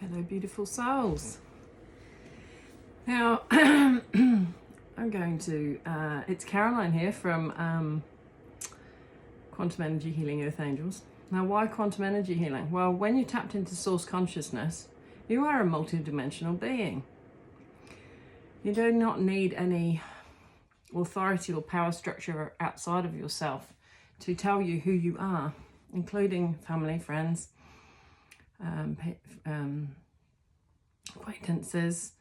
Hello, beautiful souls. Now, I'm going to, it's Caroline here from Quantum Energy Healing Earth Angels. Now, why quantum energy healing? Well, when you tapped into source consciousness, you are a multidimensional being. You do not need any authority or power structure outside of yourself to tell you who you are, including family, friends, acquaintances.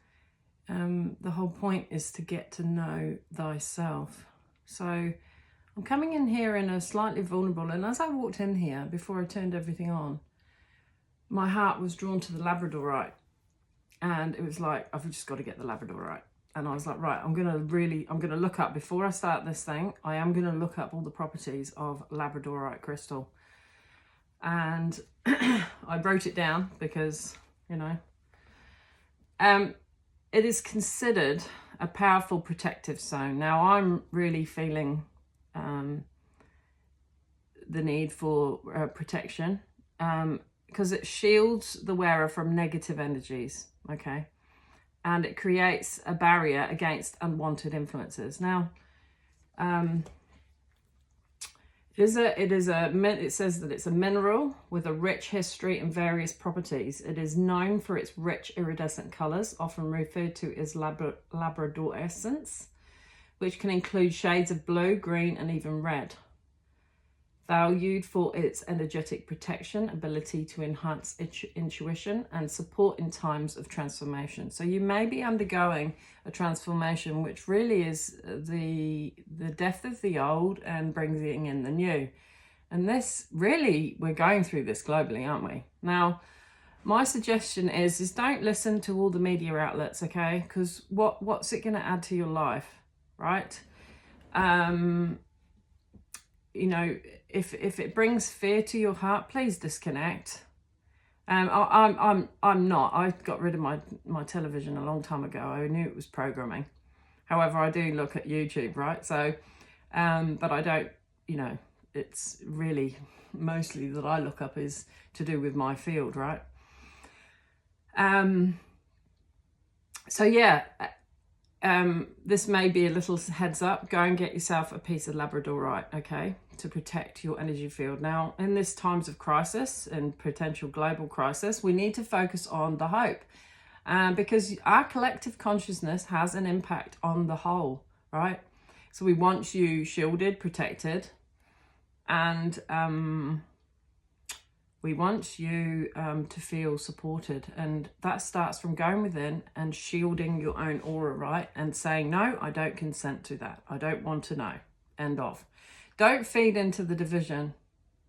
The whole point is to get to know thyself. So I'm coming in here in a slightly vulnerable, and as I walked in here, before I turned everything on, my heart was drawn to the Labradorite, and it was like, I've just got to get the Labradorite. And I was like, right, I'm going to look up, before I start this thing, I am going to look up all the properties of Labradorite crystal. And I wrote it down because, you know, it is considered a powerful protective zone. Now, I'm really feeling the need for protection because it shields the wearer from negative energies, okay? And it creates a barrier against unwanted influences. Now, it says that it's a mineral with a rich history and various properties. It is known for its rich iridescent colors, often referred to as labradorescence, which can include shades of blue, green, and even red. Valued for its energetic protection, ability to enhance intuition, and support in times of transformation. So you may be undergoing a transformation which really is the death of the old and bringing in the new. And this really, we're going through this globally, aren't we? Now, my suggestion is don't listen to all the media outlets, okay? Because what's it going to add to your life, right? You know, if it brings fear to your heart, please disconnect. I'm not. I got rid of my television a long time ago. I knew it was programming. However, I do look at YouTube, right? So, but I don't. You know, it's really mostly that I look up is to do with my field, right? So yeah. This may be a little heads up. Go and get yourself a piece of Labradorite, okay, to protect your energy field. Now, in this times of crisis and potential global crisis, we need to focus on the hope, because our collective consciousness has an impact on the whole, right? So we want you shielded, protected, and we want you to feel supported, and that starts from going within and shielding your own aura, right? And saying, no, I don't consent to that. I don't want to know. End of. Don't feed into the division,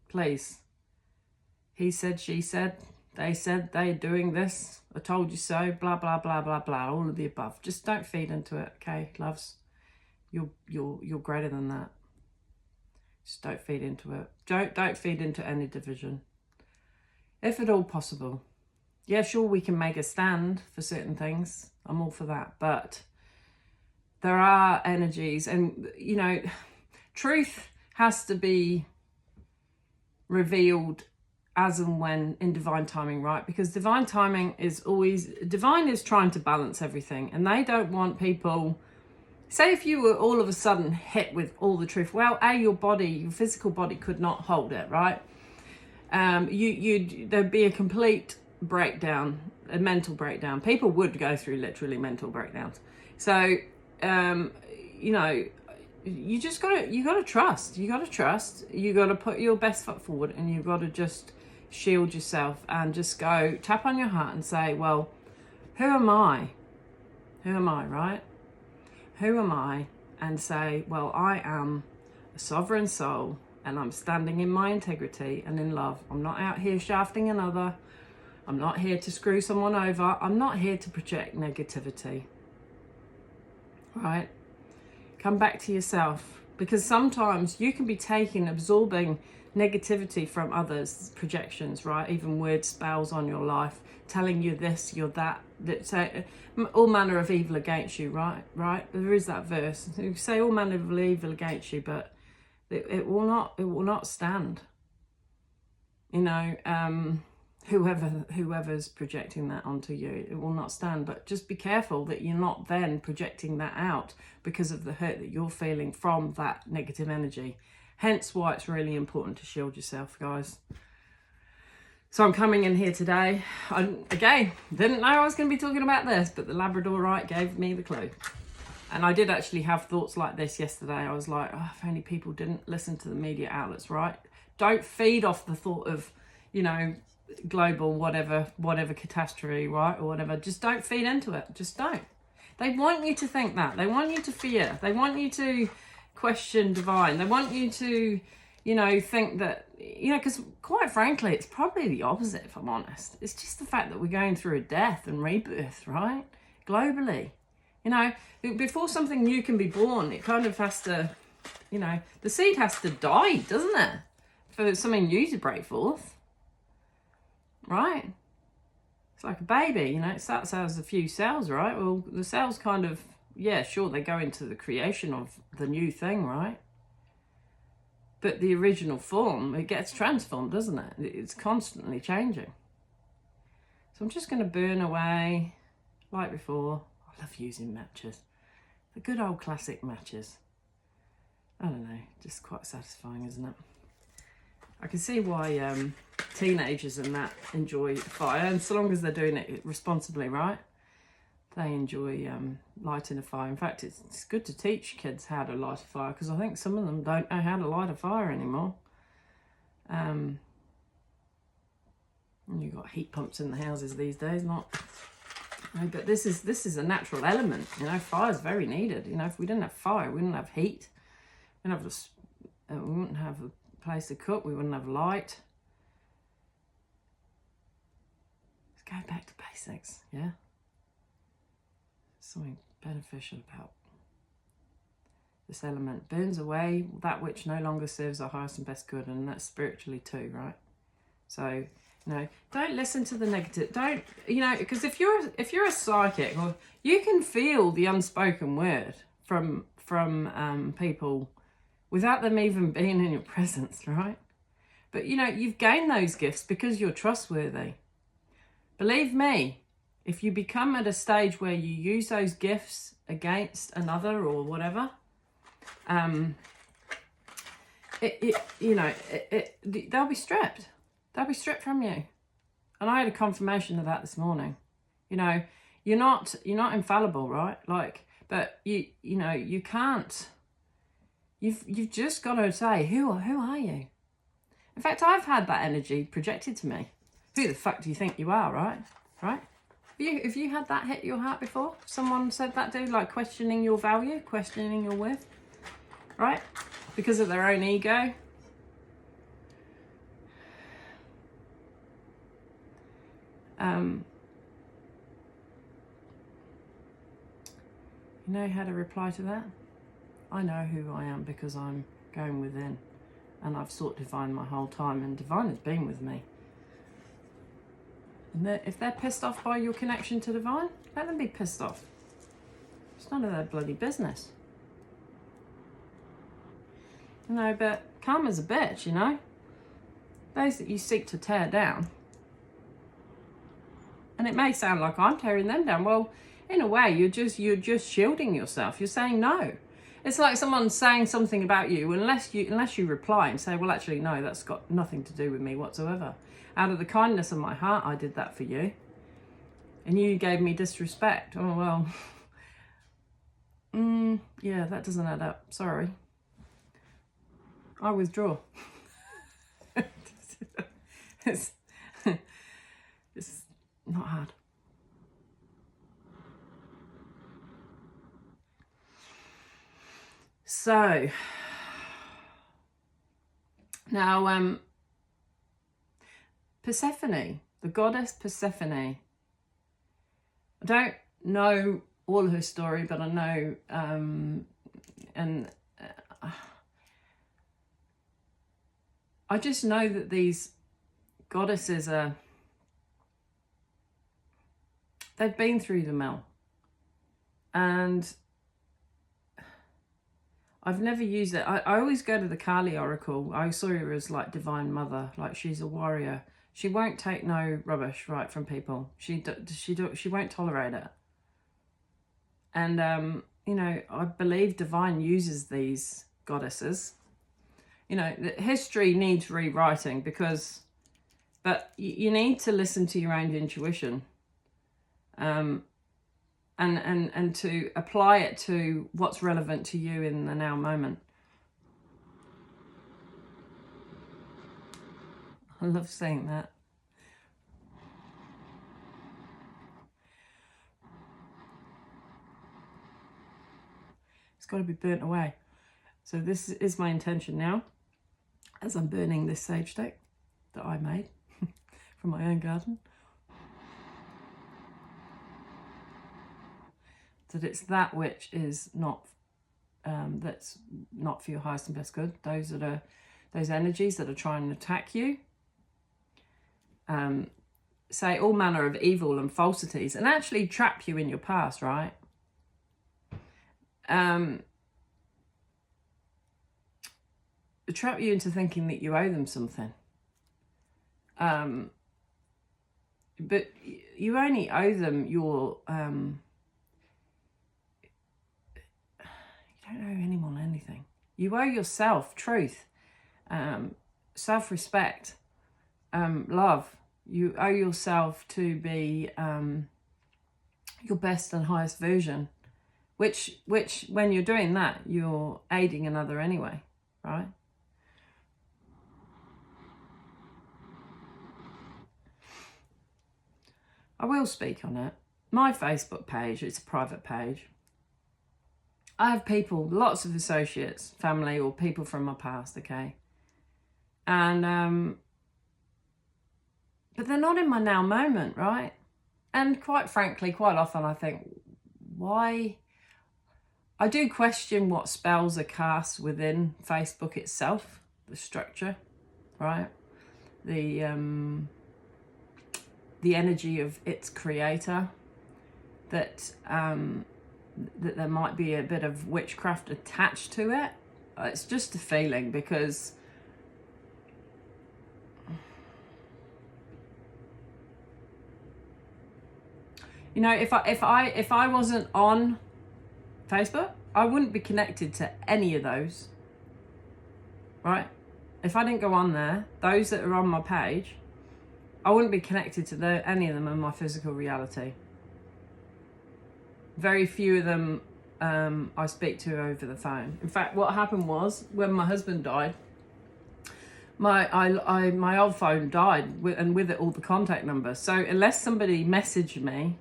please. He said, she said, they're doing this. I told you so, blah, blah, blah, blah, blah, all of the above. Just don't feed into it, okay, loves? You're greater than that. Just don't feed into it. Don't feed into any division. If at all possible. Yeah, sure, we can make a stand for certain things. I'm all for that. But there are energies, and, you know, truth has to be revealed as and when in divine timing, right? Because divine timing is divine is trying to balance everything, and they don't want people. Say if you were all of a sudden hit with all the truth, well, your physical body could not hold it, right? There'd be a complete breakdown, a mental breakdown. People would go through literally mental breakdowns. So, you know, you gotta trust. You gotta put your best foot forward, and you gotta just shield yourself and just go tap on your heart and say, well, who am I? Who am I, right? Who am I? And say, well, I am a sovereign soul, and I'm standing in my integrity and in love. I'm not out here shafting another. I'm not here to screw someone over. I'm not here to project negativity. Right? Come back to yourself. Because sometimes you can be absorbing negativity from others' projections, right? Even word spells on your life, telling you this, you're that. Say all manner of evil against you, right? There is that verse. You say all manner of evil against you, but it will not stand. You know, whoever's projecting that onto you, it will not stand. But just be careful that you're not then projecting that out because of the hurt that you're feeling from that negative energy. Hence why it's really important to shield yourself, guys. So I'm coming in here today. Again, didn't know I was going to be talking about this, but the Labradorite gave me the clue. And I did actually have thoughts like this yesterday. I was like, oh, if only people didn't listen to the media outlets, right? Don't feed off the thought of, you know, global whatever catastrophe, right, or whatever. Just don't feed into it. Just don't. They want you to think that. They want you to fear. They want you to question divine. They want you to, you know, think that, you know, because quite frankly, it's probably the opposite, if I'm honest. It's just the fact that we're going through a death and rebirth, right? Globally. You know, before something new can be born, it kind of has to, you know, the seed has to die, doesn't it? For something new to break forth. Right? It's like a baby, you know, it starts out as a few cells, right? Well, the cells kind of, yeah, sure, they go into the creation of the new thing, right? But the original form, it gets transformed, doesn't it? It's constantly changing. So I'm just going to burn away, like before. I love using matches. The good old classic matches. I don't know, just quite satisfying, isn't it? I can see why teenagers and that enjoy fire, and so long as they're doing it responsibly, right? They enjoy lighting a fire. In fact, it's good to teach kids how to light a fire, because I think some of them don't know how to light a fire anymore. And you've got heat pumps in the houses these days, not. You know, but this is a natural element. You know, fire is very needed. You know, if we didn't have fire, we wouldn't have heat. We wouldn't have a place to cook. We wouldn't have light. Let's go back to basics. Yeah. Something beneficial about this element. Burns away that which no longer serves our highest and best good, and that's spiritually too, right? So, you know, don't listen to the negative. Don't, you know, because if you're a psychic, well, you can feel the unspoken word from people without them even being in your presence, right? But, you know, you've gained those gifts because you're trustworthy. Believe me, if you become at a stage where you use those gifts against another or whatever, they'll be stripped. They'll be stripped from you. And I had a confirmation of that this morning. You know, you're not infallible, right? Like, but you can't. You've just got to say, who are you? In fact, I've had that energy projected to me. Who the fuck do you think you are, right? Right? Have you had that hit your heart before? Someone said that, dude, like questioning your value, questioning your worth, right? Because of their own ego. You know how to reply to that? I know who I am because I'm going within, and I've sought divine my whole time, and divine has been with me. And if they're pissed off by your connection to divine, let them be pissed off. It's none of their bloody business. You know, but karma's a bitch, you know? Those that you seek to tear down. And it may sound like I'm tearing them down. Well, in a way, you're just shielding yourself. You're saying no. It's like someone saying something about you, unless you reply and say, well, actually, no, that's got nothing to do with me whatsoever. Out of the kindness of my heart, I did that for you. And you gave me disrespect. Oh, well. Yeah, that doesn't add up. Sorry. I withdraw. It's not hard. So, now, Persephone, the goddess Persephone. I don't know all her story, but I know, I just know that these goddesses they've been through the mill. And I've never used it. I always go to the Kali Oracle. I saw her as like Divine Mother, like she's a warrior She won't take no rubbish, right, from people. She won't tolerate it. And, you know, I believe divine uses these goddesses. You know, history needs rewriting but you need to listen to your own intuition. And to apply it to what's relevant to you in the now moment. I love saying that. It's got to be burnt away. So this is my intention now, as I'm burning this sage stick that I made from my own garden. That it's that which is not, that's not for your highest and best good. Those energies that are trying to attack you. Say all manner of evil and falsities, and actually trap you in your past, right? Trap you into thinking that you owe them something. But you only owe them your, you don't owe anyone anything. You owe yourself truth, self-respect, love. You owe yourself to be your best and highest version, which when you're doing that, you're aiding another anyway, right? I will speak on it. My Facebook page, it's a private page. I have people, lots of associates, family, or people from my past, okay? And, but they're not in my now moment, right? And quite frankly, quite often I think, why? I do question what spells are cast within Facebook itself, the structure, right? The energy of its creator, that there might be a bit of witchcraft attached to it. It's just a feeling, because you know, if I wasn't on Facebook, I wouldn't be connected to any of those, right? If I didn't go on there, those that are on my page, I wouldn't be connected to any of them in my physical reality. Very few of them I speak to over the phone. In fact, what happened was, when my husband died, my old phone died, and with it all the contact numbers. So unless somebody messaged me,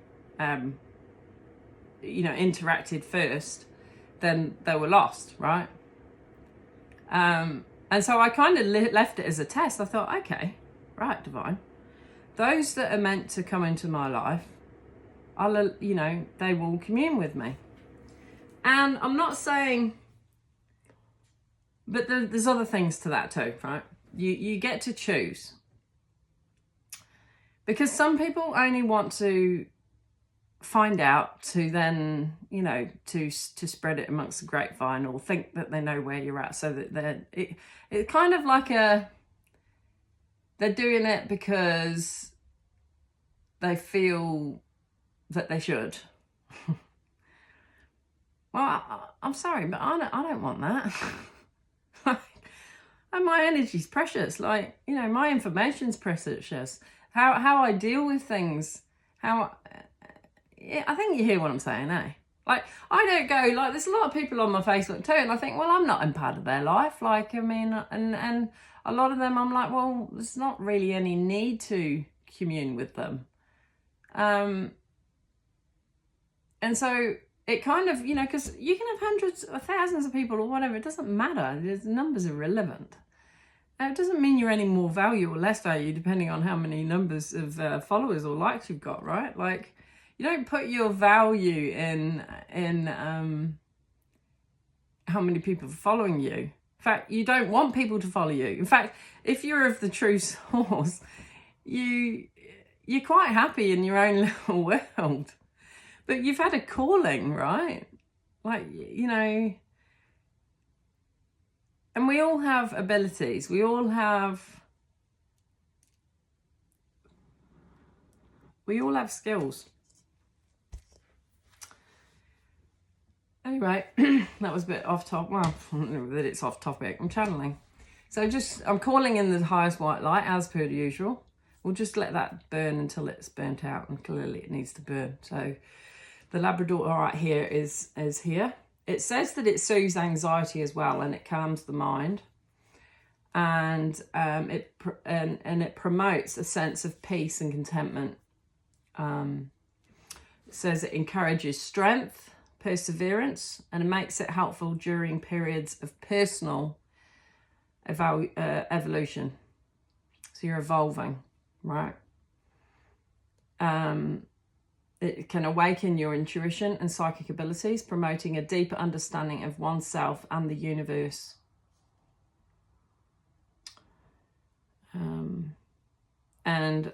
you know, interacted first, then they were lost, right? And so I kind of left it as a test. I thought, okay, right, divine, those that are meant to come into my life, you know, they will commune with me. And I'm not saying, but there's other things to that too, right? You get to choose, because some people only want to find out to then, you know, to spread it amongst the grapevine, or think that they know where you're at, so that it's kind of like they're doing it because they feel that they should. Well, I'm sorry, but I don't want that. And my energy's precious. Like, you know, my information's precious. How I deal with things, I think you hear what I'm saying, eh? Like, I don't go, like, there's a lot of people on my Facebook too, and I think, well, I'm not in part of their life. Like, I mean, and a lot of them, I'm like, well, there's not really any need to commune with them. And so it kind of, you know, because you can have hundreds or thousands of people or whatever, it doesn't matter. The numbers are irrelevant. It doesn't mean you're any more value or less value depending on how many numbers of followers or likes you've got, right? Like, you don't put your value in how many people are following you. In fact, you don't want people to follow you. In fact, if you're of the true source, you're quite happy in your own little world. But you've had a calling, right? Like, you know, and we all have abilities. We all have We all have skills. Anyway, that was a bit off topic. Well, that it's off topic. I'm channeling. So I'm calling in the highest white light as per usual. We'll just let that burn until it's burnt out, and clearly it needs to burn. So the Labradorite here is here. It says that it soothes anxiety as well, and it calms the mind, and it promotes a sense of peace and contentment. It says it encourages strength, perseverance, and it makes it helpful during periods of personal evolution. So you're evolving, right? It can awaken your intuition and psychic abilities, promoting a deeper understanding of oneself and the universe. And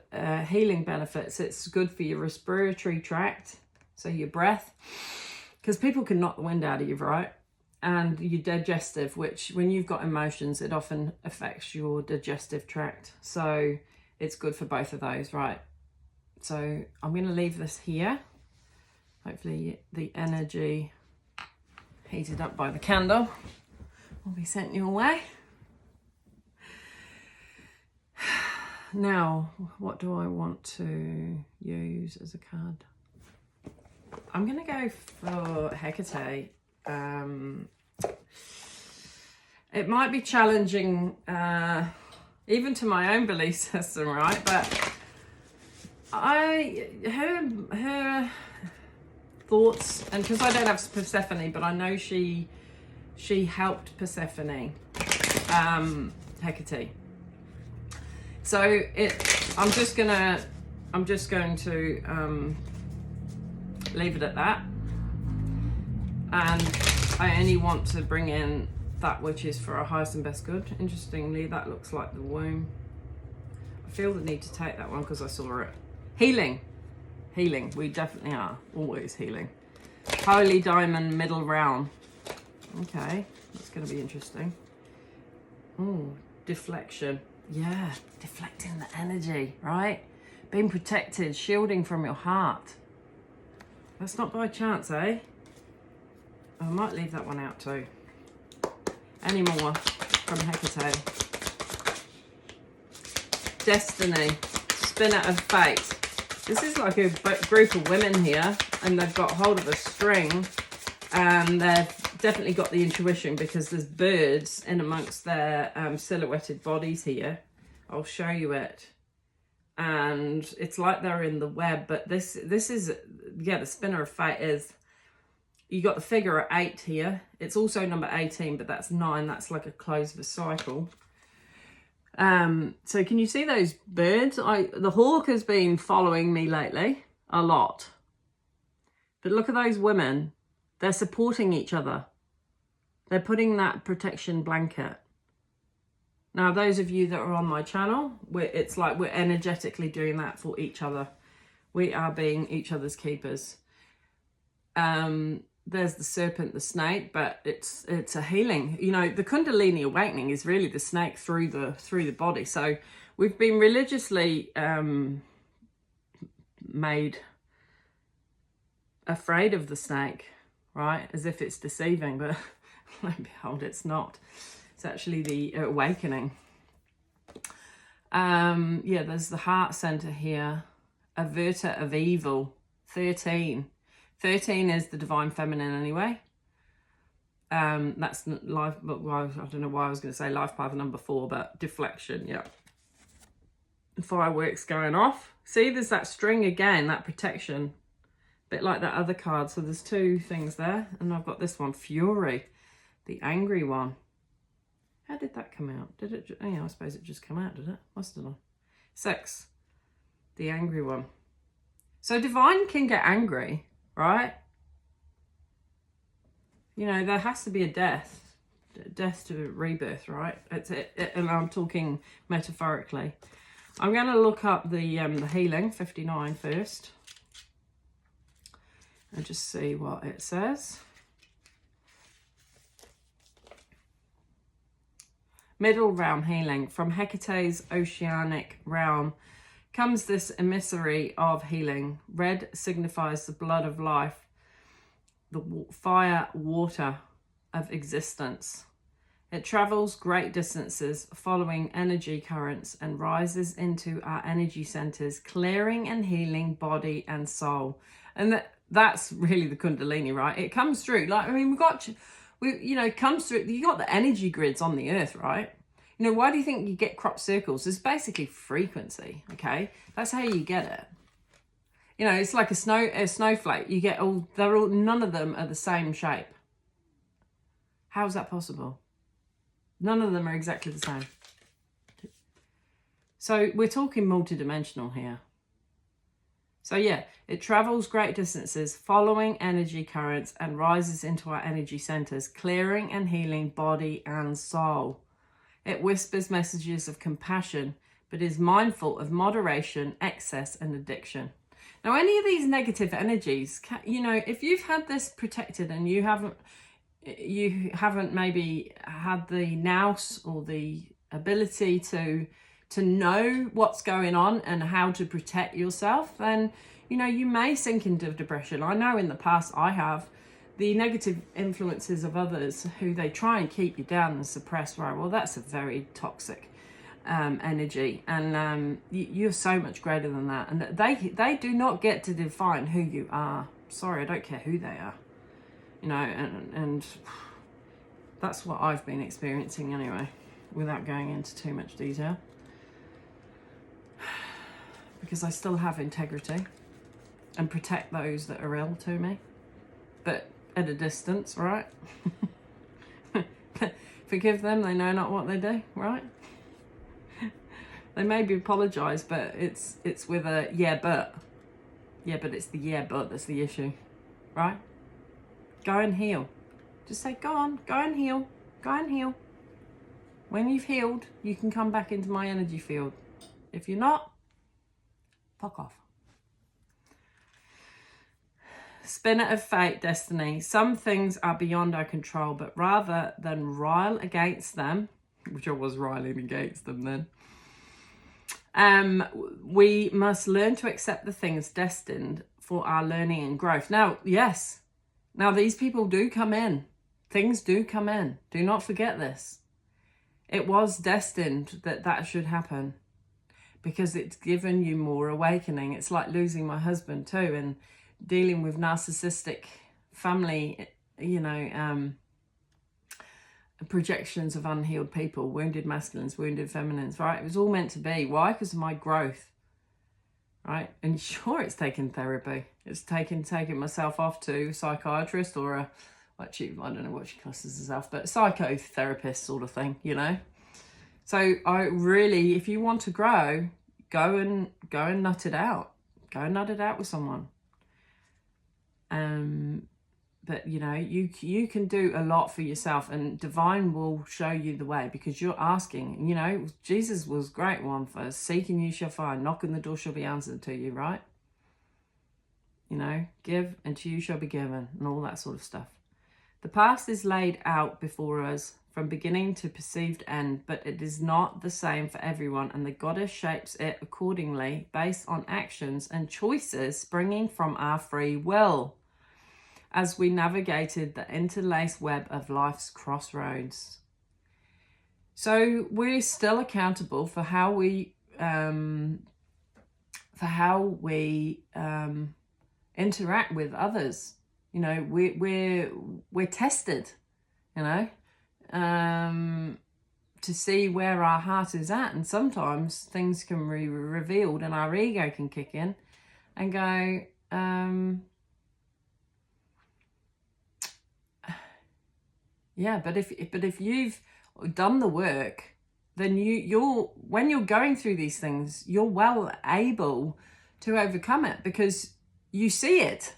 healing benefits. It's good for your respiratory tract, so your breath, because people can knock the wind out of you, right? And your digestive, which when you've got emotions, it often affects your digestive tract. So it's good for both of those, right? So I'm going to leave this here. Hopefully the energy heated up by the candle will be sent your way. Now, what do I want to use as a card? I'm going to go for Hecate. It might be challenging, even to my own belief system, right? But her thoughts, and because I don't have Persephone, but I know she helped Persephone, Hecate. So I'm just going to leave it at that, and I only want to bring in that which is for our highest and best good. Interestingly, that looks like the womb. I feel the need to take that one because I saw it. Healing. We definitely are always healing. Holy diamond, middle realm. Okay, that's going to be interesting. Oh, deflection. Yeah, deflecting the energy, right? Being protected, shielding from your heart. That's not by chance, eh? I might leave that one out too. Any more from Hecate? Destiny, spinner of fate. This is like a group of women here, and they've got hold of a string, and they've definitely got the intuition because there's birds in amongst their silhouetted bodies here. I'll show you it. And it's like they're in the web, but this is, yeah, the spinner of fate is, you got the figure at 8 here. It's also number 18, but that's 9. That's like a close of a cycle. So can you see those birds? The hawk has been following me lately a lot. But look at those women. They're supporting each other. They're putting that protection blanket. Now, those of you that are on my channel, it's like we're energetically doing that for each other. We are being each other's keepers. There's the serpent, the snake, but it's a healing. You know, the Kundalini awakening is really the snake through the body. So we've been religiously made afraid of the snake, right? As if it's deceiving, but lo and behold, it's not. It's actually the awakening. Yeah, there's the heart center here. Averter of evil, 13. 13 is the divine feminine anyway. That's life, but I don't know why I was going to say life path number 4, but deflection, yeah. Fireworks going off. See, there's that string again, that protection. Bit like that other card. So there's 2 things there. And I've got this one, Fury, the angry one. How did that come out? Did it? Yeah, I suppose it just came out, did it? Must have done. 6, the angry one. So divine can get angry, right? You know, there has to be a death to rebirth, right? And I'm talking metaphorically. I'm going to look up the healing 59 first and just see what it says. Middle realm healing from Hecate's oceanic realm comes this emissary of healing. Red signifies the blood of life, the fire, water of existence. It travels great distances following energy currents and rises into our energy centers, clearing and healing body and soul. And that's really the Kundalini, right? It comes through. Like, I mean, it comes through. You got the energy grids on the earth, right? You know, why do you think you get crop circles? It's basically frequency, okay? That's how you get it. You know, it's like a snowflake. You get none of them are the same shape. How is that possible? None of them are exactly the same. So we're talking multidimensional here. So yeah, it travels great distances following energy currents and rises into our energy centers, clearing and healing body and soul. It whispers messages of compassion, but is mindful of moderation, excess, and addiction. Now, any of these negative energies, you know, if you've had this protected and you haven't maybe had the nous or the ability to know what's going on and how to protect yourself, then, you know, you may sink into depression. I know in the past I have. The negative influences of others who they try and keep you down and suppress, right? Well, that's a very toxic energy, and you're so much greater than that. And they do not get to define who you are. Sorry, I don't care who they are. You know, and that's what I've been experiencing anyway, without going into too much detail, because I still have integrity and protect those that are ill to me, but at a distance, right? Forgive them, they know not what they do, right? They maybe apologise, but it's with a but it's the but that's the issue, right? Go and heal. Just say, go on, go and heal, go and heal. When you've healed, you can come back into my energy field. If you're not, fuck off. Spinner of fate, destiny. Some things are beyond our control, but rather than rile against them, which I was riling against them then, we must learn to accept the things destined for our learning and growth. Now, yes, now these people do come in. Things do come in. Do not forget this. It was destined that should happen because it's given you more awakening. It's like losing my husband too, and dealing with narcissistic family, you know, projections of unhealed people, wounded masculines, wounded feminines, right? It was all meant to be. Why? Because of my growth, right? And sure, it's taken therapy. It's taken myself off to a psychiatrist or actually, I don't know what she classes herself, but a psychotherapist sort of thing, you know? So I really, if you want to grow, go and nut it out. Go and nut it out with someone. But you know, you can do a lot for yourself, and divine will show you the way because you're asking. You know, Jesus was a great one for seeking you shall find, knocking the door shall be answered to you, right? You know, give and to you shall be given, and all that sort of stuff. The past is laid out before us from beginning to perceived end, but it is not the same for everyone, and the goddess shapes it accordingly based on actions and choices springing from our free will as we navigated the interlaced web of life's crossroads. So we're still accountable for how we interact with others. You know, we're tested, you know, to see where our heart is at, and sometimes things can be revealed and our ego can kick in and go, yeah, but if you've done the work, then you're when you're going through these things, you're well able to overcome it because you see it.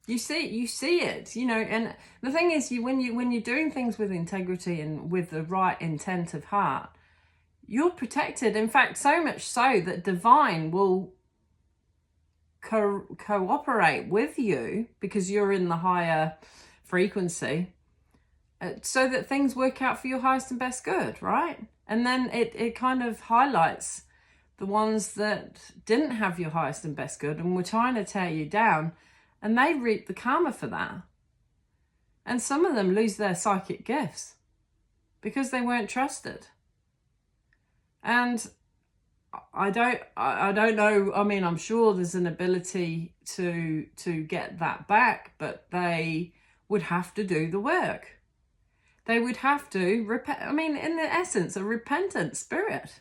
You see it, you know. And the thing is, when you're doing things with integrity and with the right intent of heart, you're protected. In fact, so much so that divine will cooperate with you because you're in the higher frequency, so that things work out for your highest and best good, right? And then it kind of highlights the ones that didn't have your highest and best good and were trying to tear you down, and they reap the karma for that. And some of them lose their psychic gifts because they weren't trusted. And I don't know. I mean, I'm sure there's an ability to get that back, but they would have to do the work. They would have to repent. I mean, in the essence, a repentant spirit.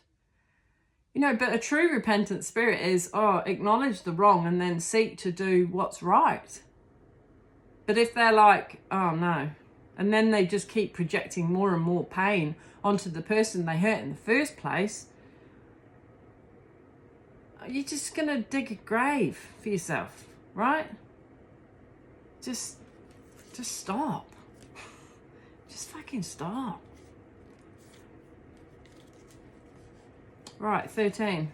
You know, but a true repentant spirit is, acknowledge the wrong and then seek to do what's right. But if they're like, oh no, and then they just keep projecting more and more pain onto the person they hurt in the first place, you're just going to dig a grave for yourself, right? Just stop. Just fucking stop. Right, 13.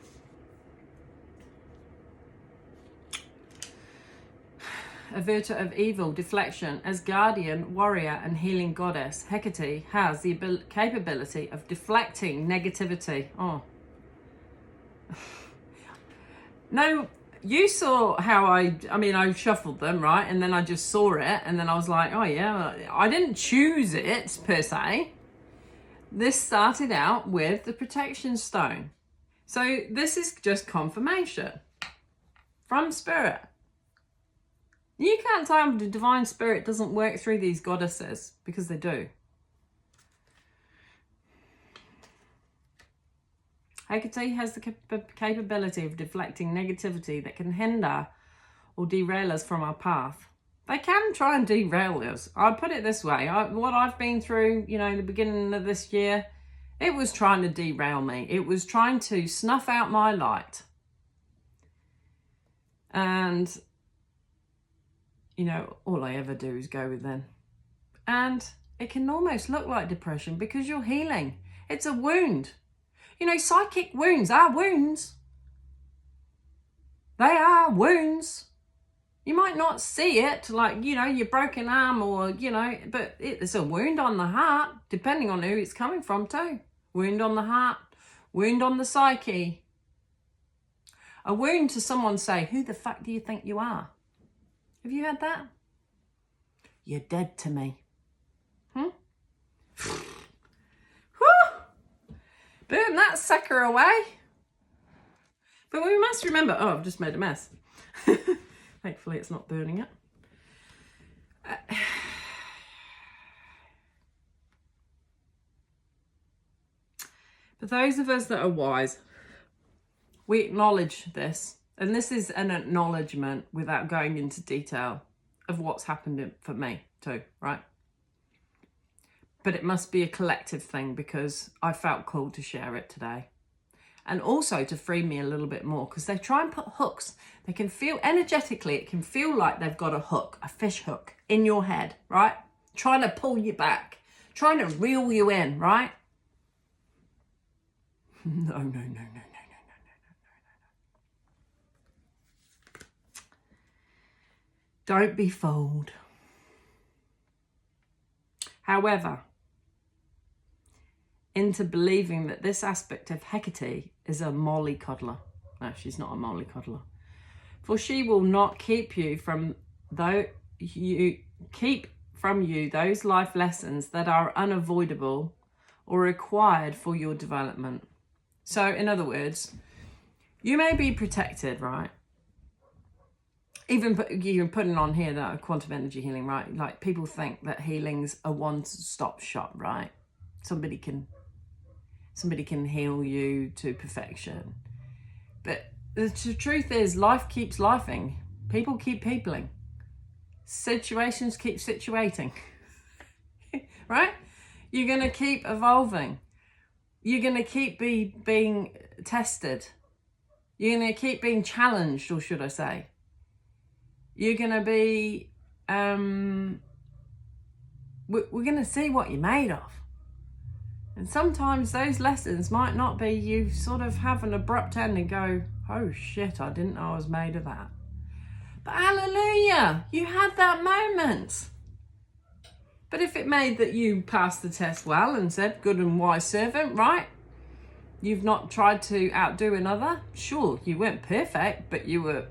Averter of evil, deflection. As guardian, warrior, and healing goddess, Hecate has the capability of deflecting negativity. Oh. No, you saw how I shuffled them, right? And then I just saw it, and then I was like, oh yeah, I didn't choose it per se. This started out with the protection stone. So this is just confirmation from spirit. You can't tell the divine spirit doesn't work through these goddesses, because they do. Hecate has the capability of deflecting negativity that can hinder or derail us from our path. They can try and derail us. I'll put it this way. What I've been through, the beginning of this year, it was trying to derail me. It was trying to snuff out my light. And, all I ever do is go with them. And it can almost look like depression because you're healing. It's a wound. Psychic wounds are wounds. They are wounds. You might not see it, like, your broken arm or, but it's a wound on the heart, depending on who it's coming from too. Wound on the heart, wound on the psyche. A wound to someone say, who the fuck do you think you are? Have you had that? You're dead to me. Burn that sucker away. But we must remember, I've just made a mess. Thankfully it's not burning it. For those of us that are wise, we acknowledge this. And this is an acknowledgement without going into detail of what's happened for me too, right? But it must be a collective thing because I felt called to share it today. And also to free me a little bit more, because they try and put hooks. They can feel energetically, it can feel like they've got a hook, a fish hook in your head, right? Trying to pull you back, trying to reel you in, right? No. Don't be fooled. However, into believing that this aspect of Hecate is a mollycoddler. No, she's not a mollycoddler. For she will not keep you those life lessons that are unavoidable or required for your development. So, in other words, you may be protected, right? Even you're putting on here that quantum energy healing, right? Like, people think that healing's a one-stop shop, right? Somebody can heal you to perfection. But the truth is, life keeps lifing. People keep peopling. Situations keep situating. Right? You're going to keep evolving. You're going to keep being tested. You're going to keep being challenged, or should I say. You're going to be... we're going to see what you're made of. And sometimes those lessons might not be you sort of have an abrupt end and go, oh shit, I didn't know I was made of that. But hallelujah, you had that moment. But if it made that you passed the test well and said, good and wise servant, right? You've not tried to outdo another. Sure, you weren't perfect, but you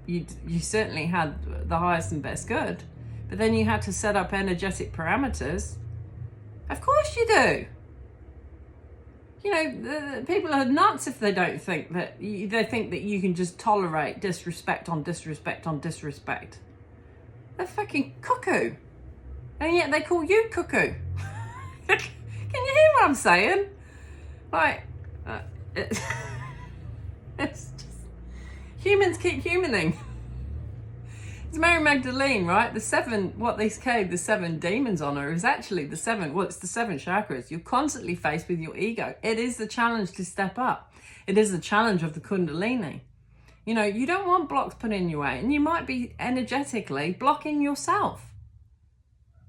certainly had the highest and best good. But then you had to set up energetic parameters. Of course you do. You know, people are nuts if they don't think that, they think that you can just tolerate disrespect on disrespect on disrespect. They're fucking cuckoo. And yet they call you cuckoo. Can you hear what I'm saying? Like, it's just, humans keep humaning. It's Mary Magdalene, right? The seven demons on her is actually it's the 7 chakras. You're constantly faced with your ego. It is the challenge to step up. It is the challenge of the Kundalini. You know, you don't want blocks put in your way, and you might be energetically blocking yourself.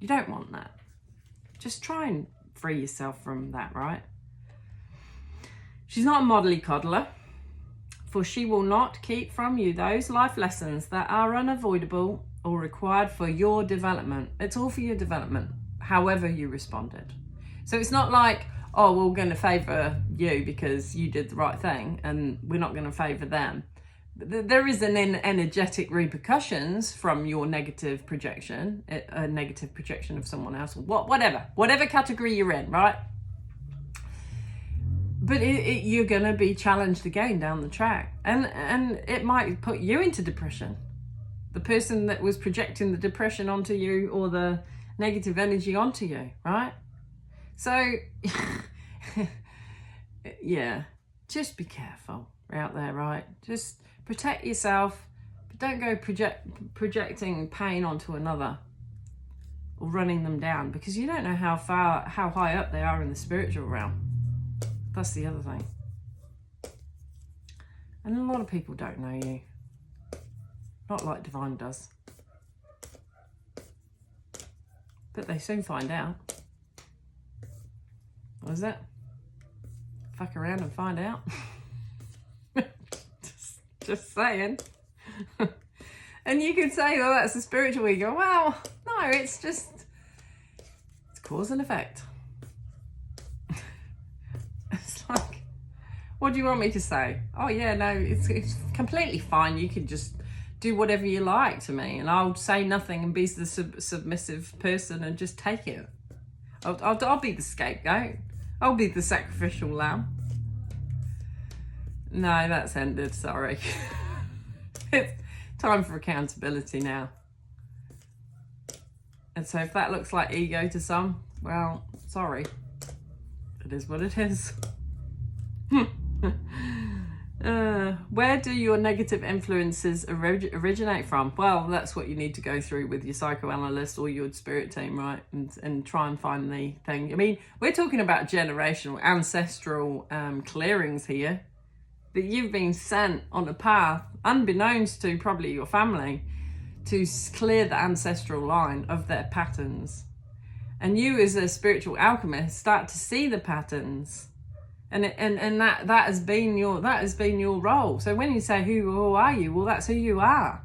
You don't want that. Just try and free yourself from that, right? She's not a modelly coddler, for she will not keep from you those life lessons that are unavoidable or required for your development. It's all for your development, however you responded. So it's not like, oh, we're going to favour you because you did the right thing and we're not going to favour them. There is an energetic repercussions from your negative projection, a negative projection of someone else, whatever category you're in, right? But you're going to be challenged again down the track. And it might put you into depression. The person that was projecting the depression onto you or the negative energy onto you, right? So, yeah, just be careful out there, right? Just protect yourself, but don't go projecting pain onto another or running them down, because you don't know how high up they are in the spiritual realm. That's the other thing. And a lot of people don't know you. Not like Divine does. But they soon find out. What is it? Fuck around and find out. just saying. And you could say, oh, that's a spiritual ego. Well, no, it's cause and effect. Like, what do you want me to say? Oh yeah, no, it's completely fine. You can just do whatever you like to me, and I'll say nothing and be the submissive person and just take it. I'll be the scapegoat. I'll be the sacrificial lamb. No, that's ended. Sorry. It's time for accountability now. And so if that looks like ego to some, well, sorry. It is what it is. Where do your negative influences originate from? Well, that's what you need to go through with your psychoanalyst or your spirit team, right? And try and find the thing. I mean, we're talking about generational, ancestral clearings here. That you've been sent on a path, unbeknownst to probably your family, to clear the ancestral line of their patterns. And you as a spiritual alchemist start to see the patterns. And that has been your role. So when you say who are you, well, that's who you are.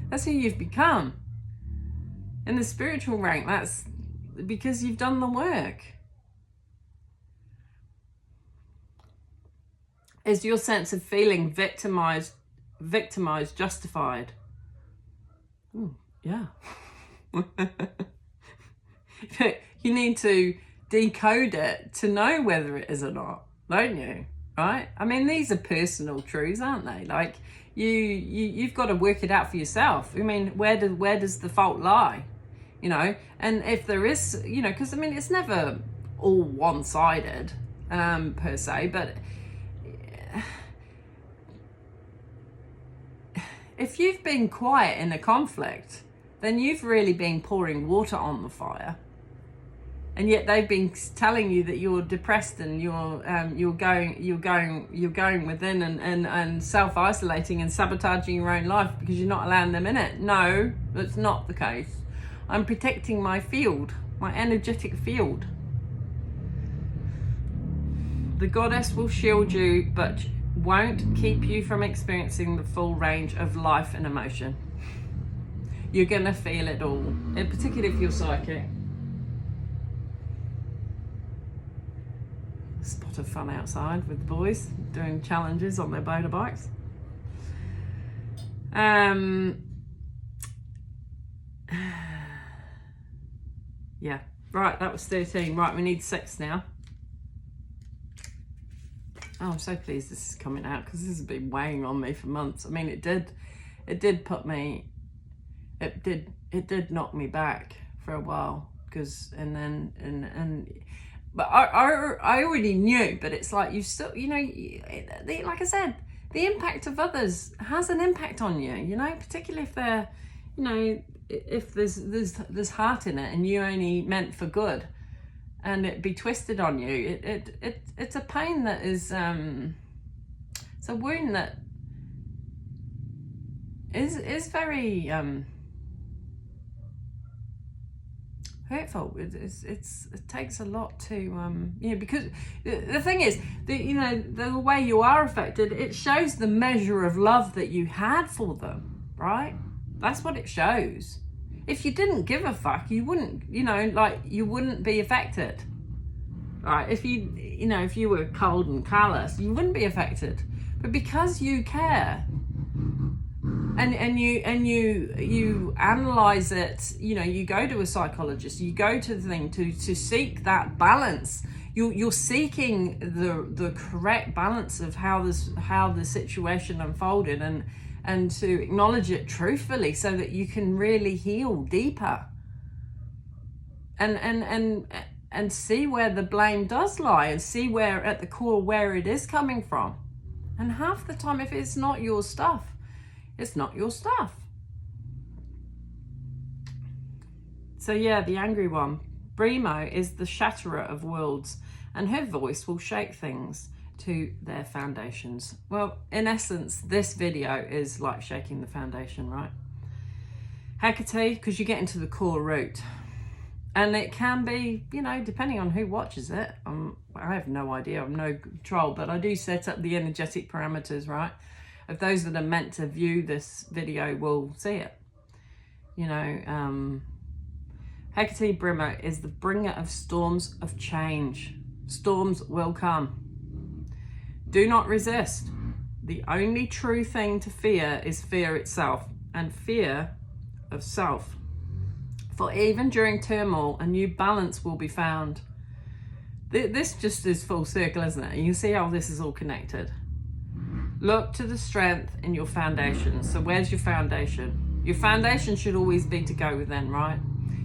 That's who you've become. In the spiritual rank, that's because you've done the work. Is your sense of feeling victimized justified? Ooh, yeah. You need to decode it to know whether it is or not, don't you? Right? I mean, these are personal truths, aren't they? Like you've got to work it out for yourself. I mean, where does the fault lie? You know, and if there is, you know, because I mean, it's never all one-sided per se, but if you've been quiet in a conflict, then you've really been pouring water on the fire. And yet they've been telling you that you're depressed and you're going within and self-isolating and sabotaging your own life because you're not allowing them in it. No, that's not the case. I'm protecting my field, my energetic field. The goddess will shield you, but won't keep you from experiencing the full range of life and emotion. You're going to feel it all, and particularly if you're psychic. Spot lot of fun outside with the boys doing challenges on their motorbikes. Yeah, right, that was 13. Right, we need 6 now. Oh, I'm so pleased this is coming out, because this has been weighing on me for months. I mean, it did put me, it did knock me back for a while, because, but I already knew, but it's like you still, you know, like I said, the impact of others has an impact on you, you know, particularly if they're, you know, if there's heart in it and you only meant for good, and it be twisted on you, it's a pain that is, it's a wound that is very hurtful. It takes a lot to you know, because the thing is, you know, the way you are affected, it shows the measure of love that you had for them, right? That's what it shows. If you didn't give a fuck, you wouldn't, you know, like, you wouldn't be affected, right? If you know, if you were cold and callous, you wouldn't be affected. But because you care, and you analyze it, you know, you go to a psychologist, you go to the thing to seek that balance. You're seeking the correct balance of how the situation unfolded, and to acknowledge it truthfully, so that you can really heal deeper, and see where the blame does lie, and see where at the core where it is coming from. And half the time, if it's not your stuff, it's not your stuff. So yeah, the angry one. Brimo is the shatterer of worlds, and her voice will shake things to their foundations. Well, in essence, this video is like shaking the foundation, right? Hecate, because you get into the core root. And it can be, you know, depending on who watches it. I have no idea, I'm no control, but I do set up the energetic parameters, right? Of those that are meant to view this video will see it. You know, Hecate Brimo is the bringer of storms of change. Storms will come. Do not resist. The only true thing to fear is fear itself, and fear of self. For even during turmoil, a new balance will be found. This just is full circle, isn't it? You can see how this is all connected. Look to the strength in your foundation. So where's your foundation? Your foundation should always be to go within, right?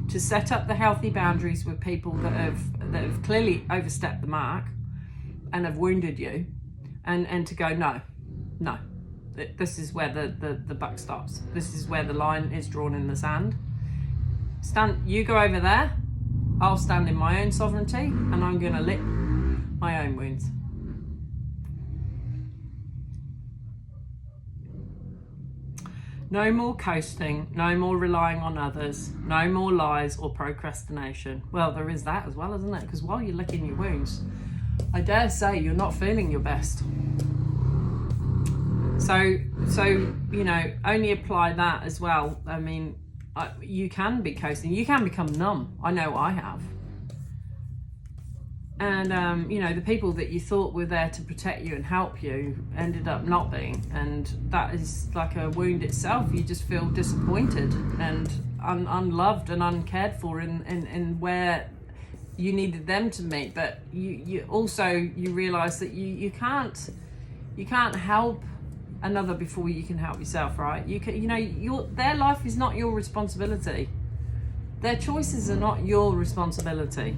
To set up the healthy boundaries with people that have clearly overstepped the mark and have wounded you. And to go, no, this is where the buck stops. This is where the line is drawn in the sand. You go over there, I'll stand in my own sovereignty, and I'm going to lick my own wounds. No more coasting, no more relying on others, no more lies or procrastination. Well, there is that as well, isn't it? Because while you're licking your wounds, I dare say you're not feeling your best. So you know, only apply that as well. I mean, you can be coasting, you can become numb. I know I have. And you know, the people that you thought were there to protect you and help you ended up not being, and that is like a wound itself. You just feel disappointed and unloved and uncared for in where you needed them to meet. But you also realize that you can't help another before you can help yourself, right? You know, their life is not your responsibility. Their choices are not your responsibility.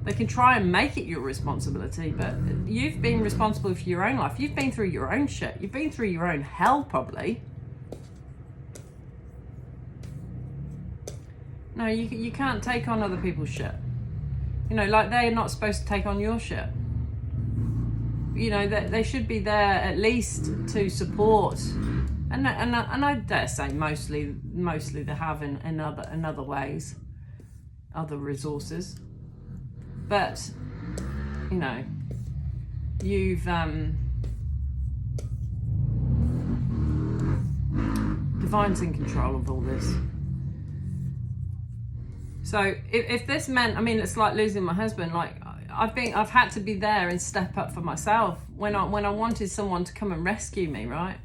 They can try and make it your responsibility, but you've been responsible for your own life. You've been through your own shit. You've been through your own hell, probably. No, you can't take on other people's shit. You know, like they're not supposed to take on your shit. You know, they should be there at least to support, and I dare say mostly they have in other ways, other resources. But you know, you've Divine's in control of all this. So if this meant, I mean, it's like losing my husband. Like I've had to be there and step up for myself when I wanted someone to come and rescue me, right?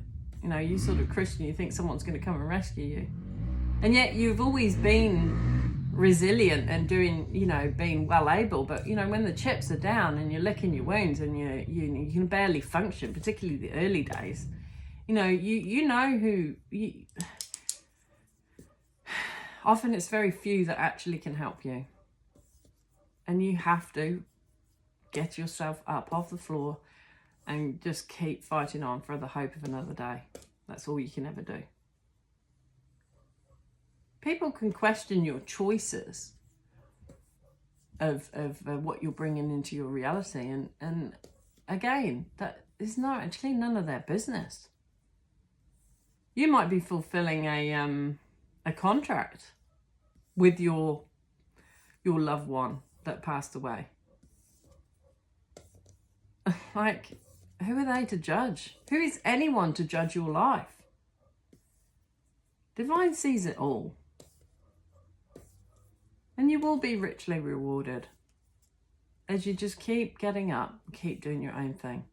You know, you sort of Christian, you think someone's going to come and rescue you, and yet you've always been resilient and doing, you know, being well able. But you know, when the chips are down and you're licking your wounds and you can barely function, particularly the early days, you know, you know who you. Often it's very few that actually can help you. And you have to get yourself up off the floor and just keep fighting on for the hope of another day. That's all you can ever do. People can question your choices of what you're bringing into your reality. And again, that is not actually none of their business. You might be fulfilling a contract with your loved one that passed away. Like, who are they to judge? Who is anyone to judge your life? Divine sees it all. And you will be richly rewarded as you just keep getting up, keep doing your own thing.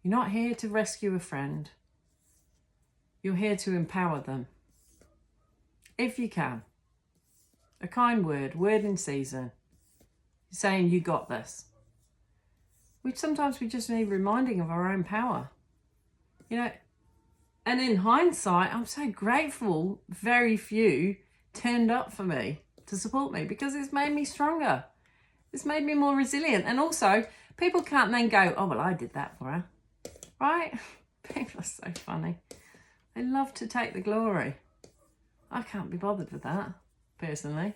You're not here to rescue a friend. You're here to empower them. If you can. A kind word in season. Saying you got this. Sometimes we just need reminding of our own power. You know, and in hindsight, I'm so grateful very few turned up for me to support me, because it's made me stronger. It's made me more resilient. And also, people can't then go, oh, well, I did that for her. Right? People are so funny. They love to take the glory. I can't be bothered with that, personally.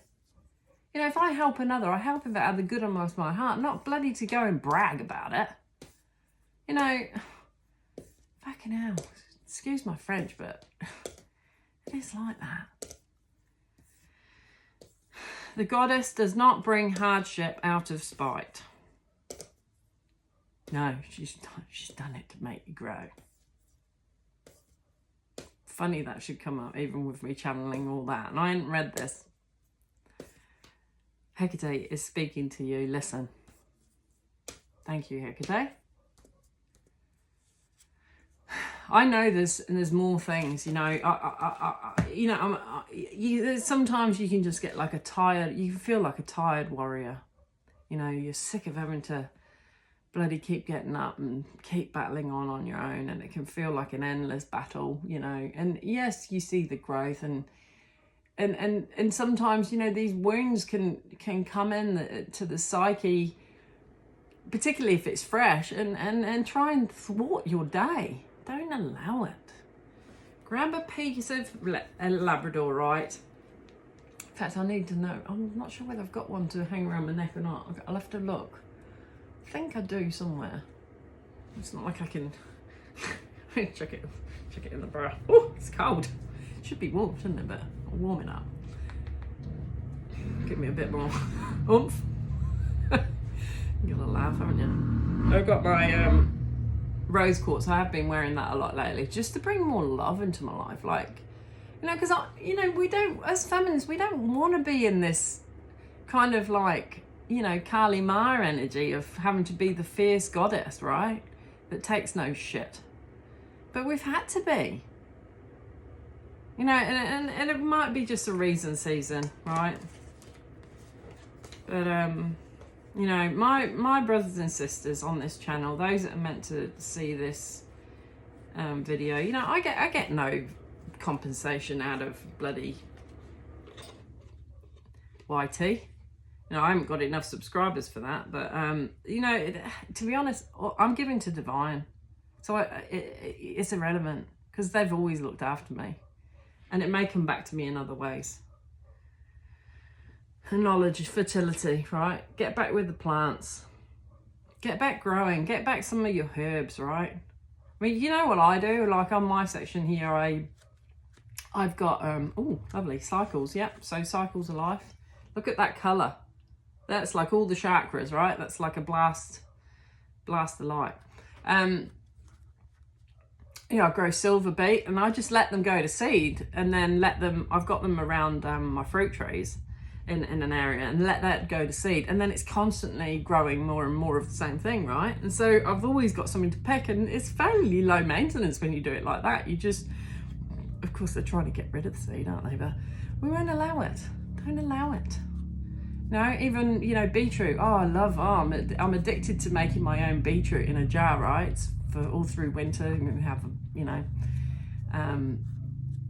You know, if I help another, I help him out of the good of my heart, not bloody to go and brag about it. You know, fucking hell, excuse my French, but it is like that. The goddess does not bring hardship out of spite. No, she's done it to make you grow. Funny that should come up, even with me channeling all that. And I hadn't read this. Hecate is speaking to you. Listen. Thank you, Hecate. I know there's more things. You know, sometimes you can just get like you feel like a tired warrior. You know, you're sick of having to bloody keep getting up and keep battling on your own, and it can feel like an endless battle. You know, and yes, you see the growth and sometimes, you know, these wounds can come in to the psyche, particularly if it's fresh, and try and thwart your day. Don't allow it. Grab a piece of Labradorite. In fact, I need to know. I'm not sure whether I've got one to hang around my neck or not. I'll have to look. I think I do somewhere. It's not like I can check it in the bra. Oh, it's cold. It should be warm, shouldn't it? But I'll warm it up. Give me a bit more oomph. You're gonna laugh, haven't you? I've got my rose quartz. I have been wearing that a lot lately, just to bring more love into my life. Like, you know, because we don't, as feminists, we don't want to be in this kind of like, you know, Kali Ma energy of having to be the fierce goddess, right? That takes no shit. But we've had to be. You know, and it might be just a reason season, right? But, you know, my brothers and sisters on this channel, those that are meant to see this video, you know, I get no compensation out of bloody YT. You know, I haven't got enough subscribers for that, but, you know, to be honest, I'm giving to divine. So it's irrelevant, because they've always looked after me. And it may come back to me in other ways. Knowledge, fertility, right? Get back with the plants. Get back growing. Get back some of your herbs, right? I mean, you know what I do? Like on my section here, I've got, oh, lovely, cycles, yep. So cycles of life. Look at that colour. That's like all the chakras, right? That's like a blast of light. You know, I grow silver beet and I just let them go to seed, and then I've got them around my fruit trees. in an area and let that go to seed, and then it's constantly growing more and more of the same thing, right? And so I've always got something to pick, and it's fairly low maintenance when you do it like that. You just, of course they're trying to get rid of the seed, aren't they? But we won't allow it. Don't allow it. No, even, you know, beetroot. I'm addicted to making my own beetroot in a jar, right? For all through winter, and have, you know,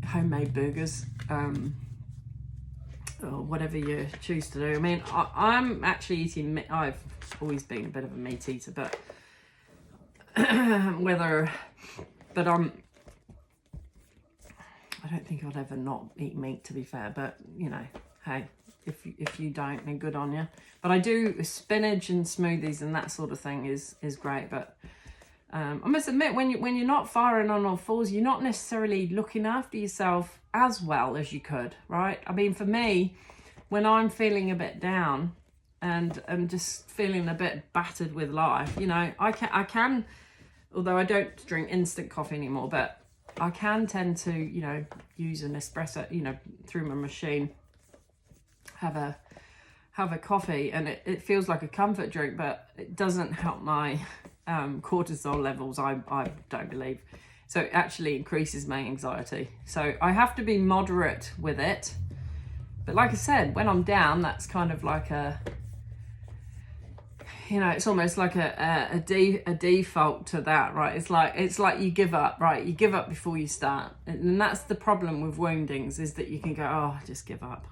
homemade burgers, or whatever you choose to do. I mean, I'm actually eating meat. I've always been a bit of a meat eater, but I don't think I'd ever not eat meat, to be fair. But you know, hey, if you don't, then good on you. But I do spinach and smoothies and that sort of thing is great. But I must admit, when you're not firing on all fours, you're not necessarily looking after yourself as well as you could, right? I mean, for me, when I'm feeling a bit down and I'm just feeling a bit battered with life, you know, I can, although I don't drink instant coffee anymore, but I can tend to, you know, use an espresso, you know, through my machine, have a coffee, and it feels like a comfort drink, but it doesn't help my cortisol levels, I don't believe. So it actually increases my anxiety. So I have to be moderate with it. But like I said, when I'm down, that's kind of like a, you know, it's almost like a default to that, right? It's like you give up, right? You give up before you start. And that's the problem with woundings, is that you can go, oh, just give up,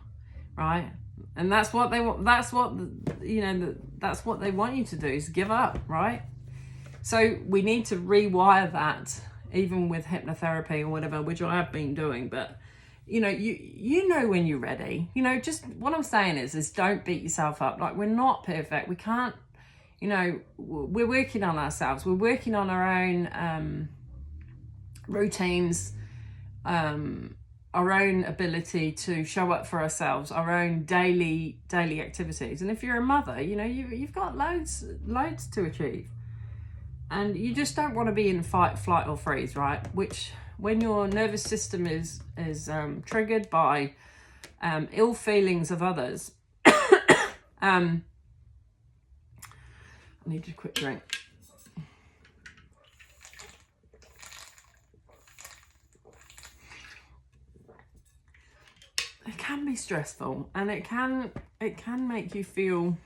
right? And that's what they want. That's what, you know, that's what they want you to do, is give up, right? So we need to rewire that, even with hypnotherapy or whatever, which I have been doing. But you know, you know when you're ready. You know, just what I'm saying is don't beat yourself up. Like, we're not perfect. We can't, you know, we're working on ourselves. We're working on our own routines, our own ability to show up for ourselves, our own daily activities. And if you're a mother, you know, you've got loads to achieve. And you just don't want to be in fight, flight, or freeze, right? Which, when your nervous system is triggered by ill feelings of others, I need a quick drink. It can be stressful, and it can make you feel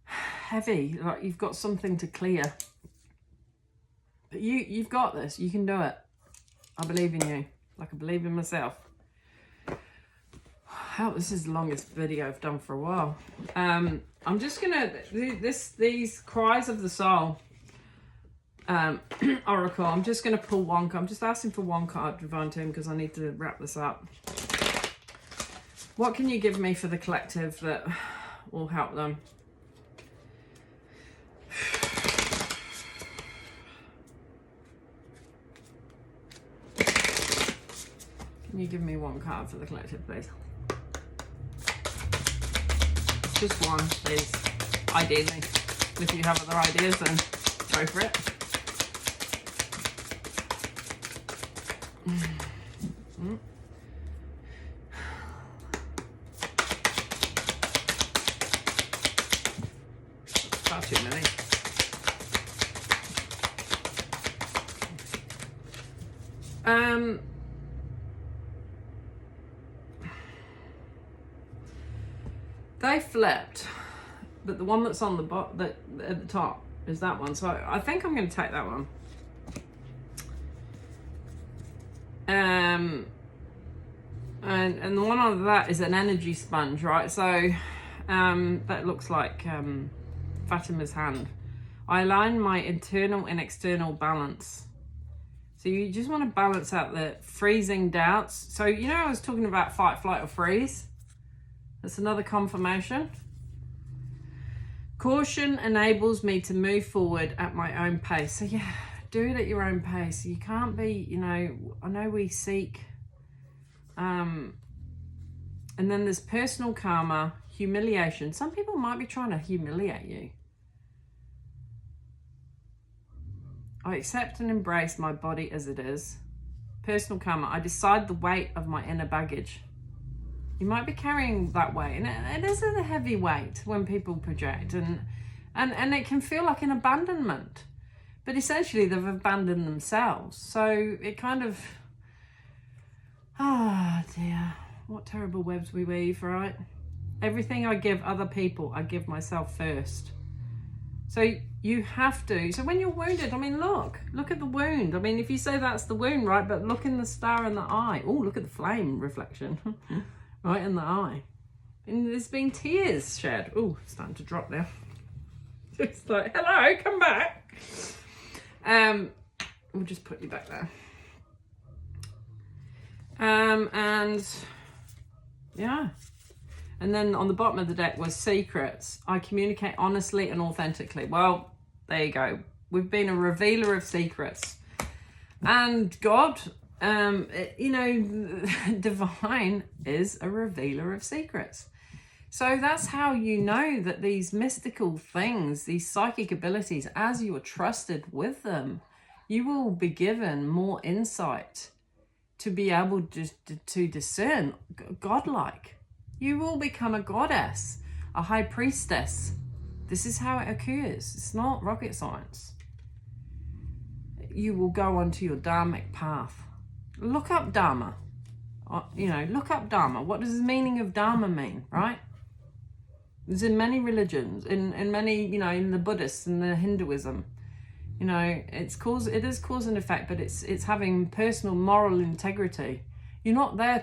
heavy, like you've got something to clear. But you've got this. You can do it. I believe in you, like I believe in myself. Hell, this is the longest video I've done for a while. I'm just gonna do these cries of the soul oracle. I'm just gonna pull one card. I'm just asking for one card, Divine Team, because I need to wrap this up. What can you give me for the collective that will help them? Can you give me one card for the collective, please? Just one, please. Ideally. If you have other ideas, then go for it. Far too many. They flipped, but the one that's on the at the top is that one. So I think I'm going to take that one. And the one under that is an energy sponge, right? So that looks like Fatima's hand. I align my internal and external balance. So you just want to balance out the freezing doubts. So, you know, I was talking about fight, flight, or freeze. That's another confirmation. Caution enables me to move forward at my own pace. So yeah, do it at your own pace. You can't be, you know, I know we seek, and then there's personal karma, humiliation. Some people might be trying to humiliate you. I accept and embrace my body as it is. Personal karma. I decide the weight of my inner baggage. You might be carrying that weight, and it is a heavy weight when people project, and it can feel like an abandonment, but essentially they've abandoned themselves. So it kind of, dear, what terrible webs we weave, right? Everything I give other people, I give myself first. So you have to. So when you're wounded, I mean, look at the wound. I mean, if you say that's the wound, right? But look in the star in the eye. Oh, look at the flame reflection, right in the eye. And there's been tears shed. Oh, it's starting to drop now. It's like, hello, come back. We'll just put you back there. And yeah. And then on the bottom of the deck was secrets. I communicate honestly and authentically. Well, there you go. We've been a revealer of secrets. And God, divine is a revealer of secrets. So that's how you know that these mystical things, these psychic abilities, as you are trusted with them, you will be given more insight to be able to discern godlike. You will become a goddess, a high priestess. This is how it occurs. It's not rocket science. You will go onto your dharmic path. Look up Dharma. Look up Dharma. What does the meaning of Dharma mean, right? It's in many religions, in many, in the Buddhists and the Hinduism. It is cause and effect, but it's having personal moral integrity. You're not there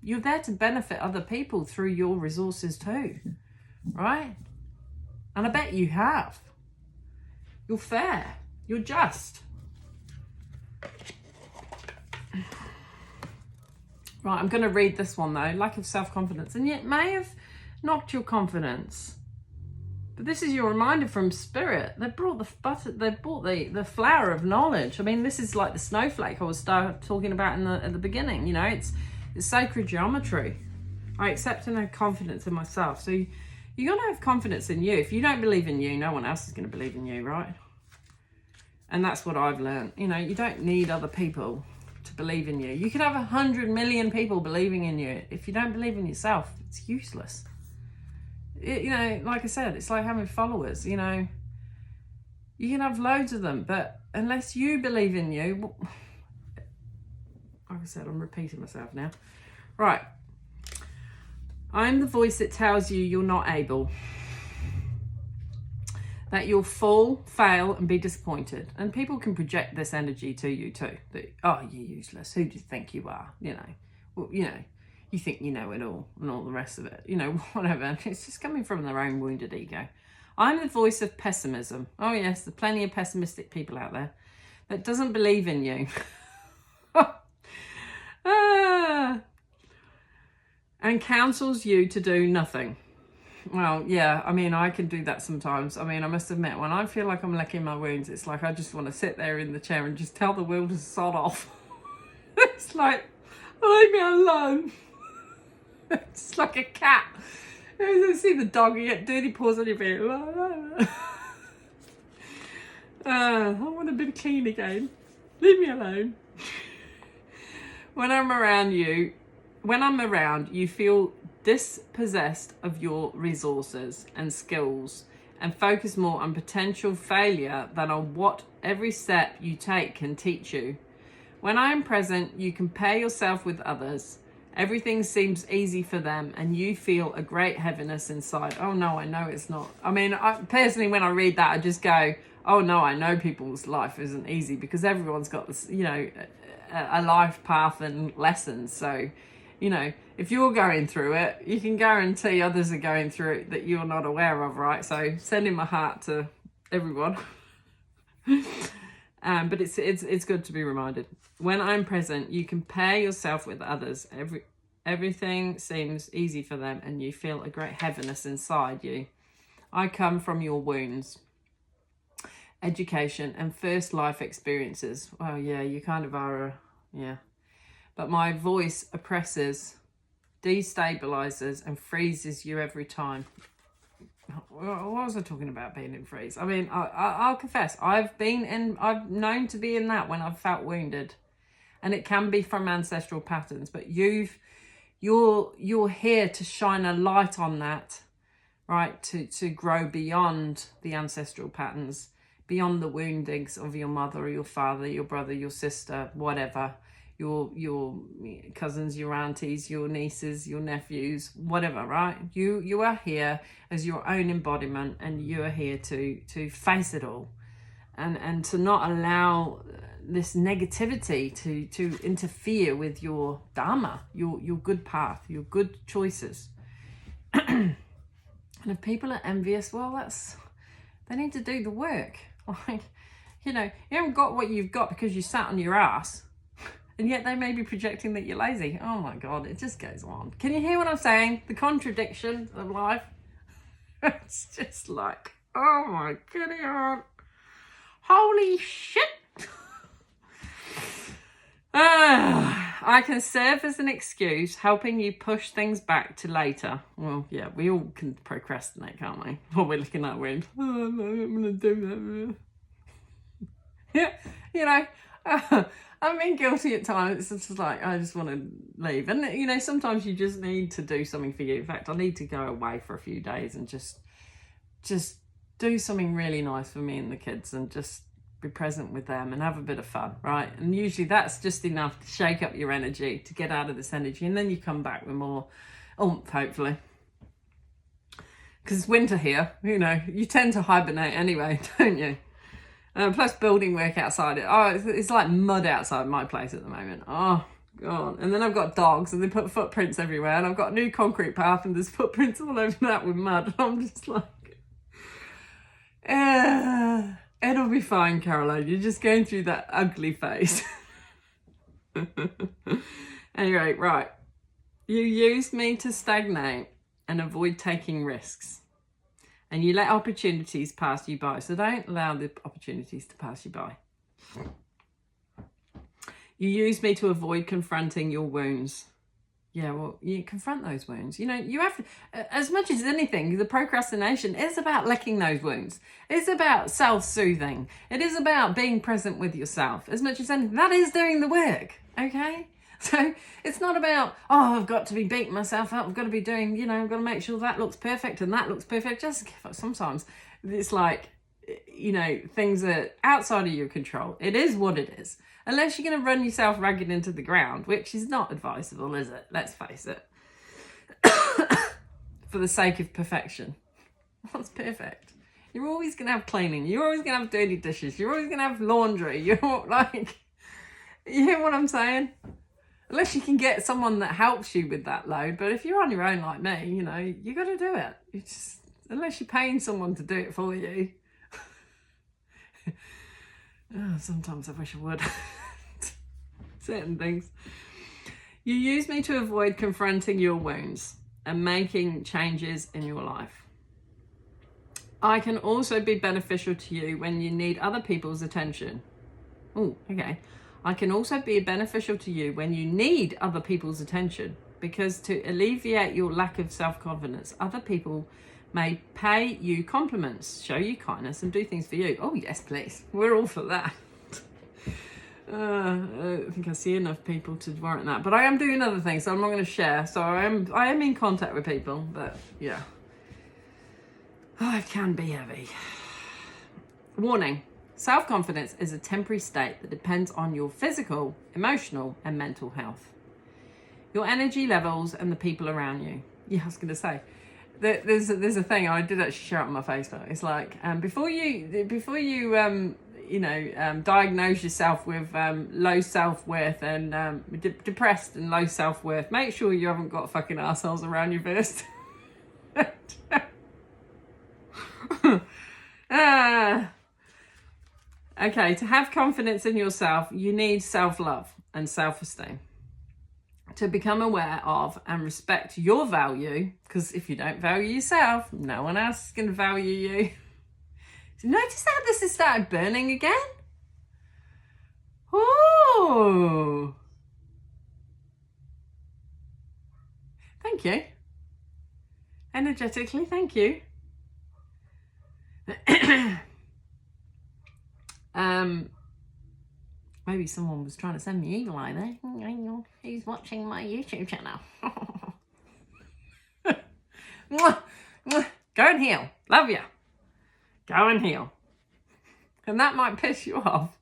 you're there to benefit other people through your resources too, right? And I bet you have. You're fair. You're just. Right, I'm going to read this one though. Lack of self-confidence, and yet may have knocked your confidence. But this is your reminder from Spirit. They brought the flower of knowledge. I mean, this is like the snowflake I was talking about at the beginning. It's sacred geometry. I accept and have confidence in myself. So you got to have confidence in you. If you don't believe in you, no one else is going to believe in you, right? And that's what I've learned. You don't need other people to believe in you. You could have 100 million people believing in you. If you don't believe in yourself, it's useless. Like I said, it's like having followers. You can have loads of them, but unless you believe in you, like I said, I'm repeating myself now. Right. I'm the voice that tells you you're not able, that you'll fall, fail, and be disappointed. And people can project this energy to you too. That, oh, you're useless. Who do you think you are? You think you know it all and all the rest of it. Whatever. It's just coming from their own wounded ego. I'm the voice of pessimism. Oh yes, there's plenty of pessimistic people out there that doesn't believe in you. And counsels you to do nothing. Well, yeah, I can do that sometimes. I must admit, when I feel like I'm licking my wounds, it's like I just want to sit there in the chair and just tell the world to sod off. It's like, leave me alone. It's like a cat. You see the dog, you get dirty paws on your feet. I want a bit of clean again. Leave me alone. When I'm around, you feel dispossessed of your resources and skills and focus more on potential failure than on what every step you take can teach you. When I am present, you compare yourself with others. Everything seems easy for them and you feel a great heaviness inside. Oh no, I know it's not. Personally, when I read that, I just go, oh no, I know people's life isn't easy because everyone's got this, a life path and lessons. So, if you're going through it, you can guarantee others are going through it that you're not aware of, right? So sending my heart to everyone. But it's good to be reminded. When I'm present, you compare yourself with others. Everything seems easy for them and you feel a great heaviness inside you. I come from your wounds, education and first life experiences. Well, yeah, you kind of are, yeah. But my voice oppresses, destabilizes and freezes you every time. What was I talking about being in freeze? I'll confess, I've known to be in that when I've felt wounded, and it can be from ancestral patterns, but you've You're here to shine a light on that, right? To grow beyond the ancestral patterns, beyond the woundings of your mother or your father, your brother, your sister, whatever, your cousins, your aunties, your nieces, your nephews, whatever, right? You are here as your own embodiment, and you are here to face it all, and to not allow this negativity to interfere with your dharma, your good path, your good choices. And if people are envious, well, they need to do the work. Like, you haven't got what you've got because you sat on your ass, and yet they may be projecting that you're lazy. Oh my God, it just goes on. Can you hear what I'm saying? The contradiction of life. It's just like, oh my God, holy shit. I can serve as an excuse, helping you push things back to later. Well, yeah, we all can procrastinate, can't we? While we're looking at wind. Oh, no, I'm going to do that. Yeah, I've been guilty at times. It's just like, I just want to leave. And, sometimes you just need to do something for you. In fact, I need to go away for a few days and just do something really nice for me and the kids, and just be present with them and have a bit of fun, right? And usually that's just enough to shake up your energy, to get out of this energy, and then you come back with more oomph, hopefully. Because it's winter here, you tend to hibernate anyway, don't you? Plus building work outside it. Oh, it's like mud outside my place at the moment. Oh God. And then I've got dogs, and they put footprints everywhere, and I've got a new concrete path, and there's footprints all over that with mud. I'm just like, it'll be fine, Caroline. You're just going through that ugly phase. Anyway, right. You used me to stagnate and avoid taking risks. And you let opportunities pass you by. So don't allow the opportunities to pass you by. You used me to avoid confronting your wounds. Yeah, well, you confront those wounds. You have to, as much as anything, the procrastination is about licking those wounds. It's about self-soothing. It is about being present with yourself. As much as anything, that is doing the work, okay? So it's not about, I've got to be beating myself up. I've got to be doing, I've got to make sure that looks perfect and that looks perfect. Just sometimes it's like, things are outside of your control. It is what it is. Unless you're going to run yourself ragged into the ground, which is not advisable, is it? Let's face it. For the sake of perfection. What's perfect? You're always going to have cleaning. You're always going to have dirty dishes. You're always going to have laundry. You hear what I'm saying? Unless you can get someone that helps you with that load. But if you're on your own like me, you got to do it. Unless you're paying someone to do it for you. Sometimes I wish I would. Certain things. You use me to avoid confronting your wounds and making changes in your life. I can also be beneficial to you when you need other people's attention. Oh, okay. I can also be beneficial to you when you need other people's attention, because to alleviate your lack of self-confidence, other people may pay you compliments, show you kindness, and do things for you. Oh, yes, please. We're all for that. I think I see enough people to warrant that. But I am doing other things, so I'm not going to share. So I am in contact with people, but yeah. Oh, it can be heavy. Warning. Self-confidence is a temporary state that depends on your physical, emotional, and mental health. Your energy levels and the people around you. Yeah, I was going to say. There's a thing I did actually share it on my Facebook. It's like before you diagnose yourself with low self-worth and depressed and low self-worth, make sure you haven't got fucking assholes around you first. Okay, to have confidence in yourself, you need self-love and self-esteem. To become aware of and respect your value, because if you don't value yourself, no one else is going to value you. So notice how this has started burning again? Oh! Thank you. Energetically, thank you. Maybe someone was trying to send me evil eye there. Who's watching my YouTube channel? Mwah, mwah. Go and heal. Love you. Go and heal. And that might piss you off.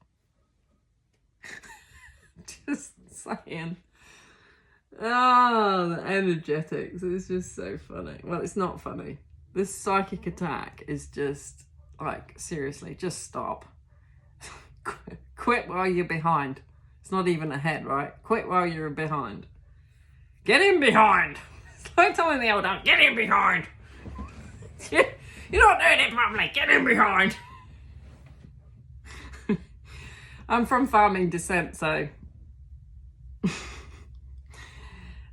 Just saying. Oh, the energetics. It's just so funny. Well, it's not funny. This psychic attack is just, like, seriously, just stop. Quit while you're behind. It's not even ahead, right? Quit while you're behind. Get in behind. It's like telling the old dog, get in behind. You're not doing it properly. Get in behind. I'm from farming descent, so...